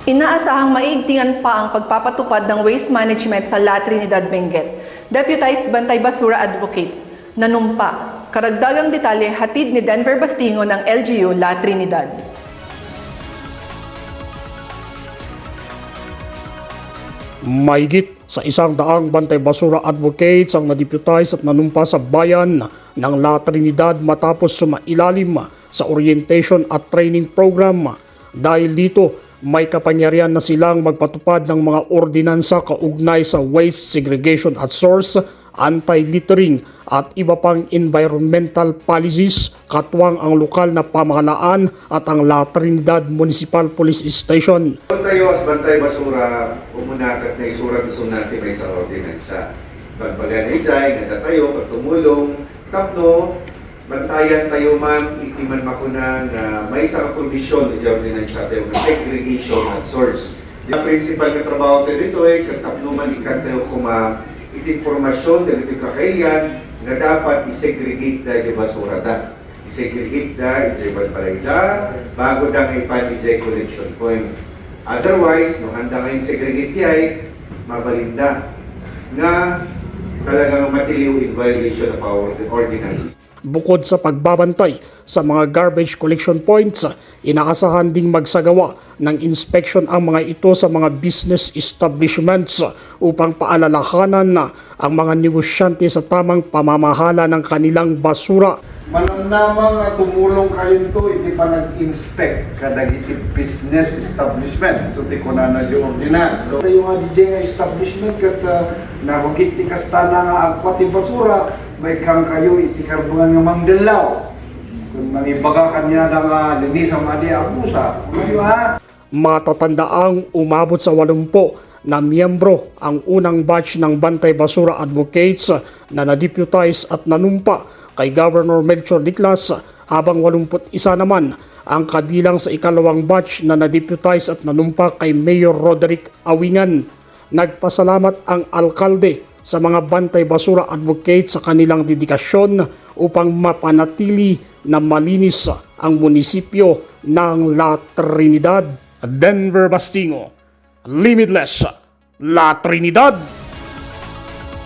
Inaasahang maiigtingan pa ang pagpapatupad ng waste management sa La Trinidad, Benguet. Deputized Bantay Basura Advocates, nanumpa. Karagdagang detalye hatid ni Denver Bastingo ng LGU La Trinidad. Mahigit sa 100 Bantay Basura Advocates ang nadeputize at nanumpa sa bayan ng La Trinidad matapos sumailalim sa orientation at training program. Dahil dito, may kapangyarihan na silang magpatupad ng mga ordinansa kaugnay sa waste segregation at source, anti-littering at iba pang environmental policies, katwang ang lokal na pamahalaan at ang La Trinidad Municipal Police Station. Tayo as Bantay Basura, umunakat na isura gusto natin may sa ordinansa. Pagbaga na ijay, natatayo, pagtumulong, tapno, bantayan tayo man, ikiman makuna na may isang kondisyon na ordinansa tayo na segregation at source. Ang principal na trabaho tayo dito ay katapno man ikan tayo kuma itinformasyon na ito kakailan na dapat isegregate na yung basura da. Isegregate na, ijay balbalay da, bago da ng ipan-ijay collection point. Otherwise, no handa ngayong segregate ay mabalinda nga talagang matiliw in violation of our ordinances. Bukod sa pagbabantay sa mga garbage collection points, inaasahan ding magsagawa ng inspection ang mga ito sa mga business establishments upang paalalahanan na ang mga negosyante sa tamang pamamahala ng kanilang basura. Manamnamang tumulong kayo ito, hindi pa nag-inspect kada itip business establishment. So, di ko na yung ordinance. So, yung DJ nga establishment, kat nahugit ni kastana nga agpati basura, may kang kayo itikarbungan nga mangdalaw. Kung nangibaga kanya na linis ang madi abusa. Ngayon ha? Matatandaang umabot sa 80 na miyembro ang unang batch ng Bantay Basura Advocates na nadeputize at nanumpa kay Governor Melchor Diclas, habang 81 naman ang kabilang sa ikalawang batch na nadeputize at nanumpa kay Mayor Roderick Awingan. Nagpasalamat ang alkalde sa mga Bantay Basura Advocates sa kanilang dedikasyon upang mapanatili na malinis ang munisipyo ng La Trinidad. Denver Bastingo, Limitless La Trinidad.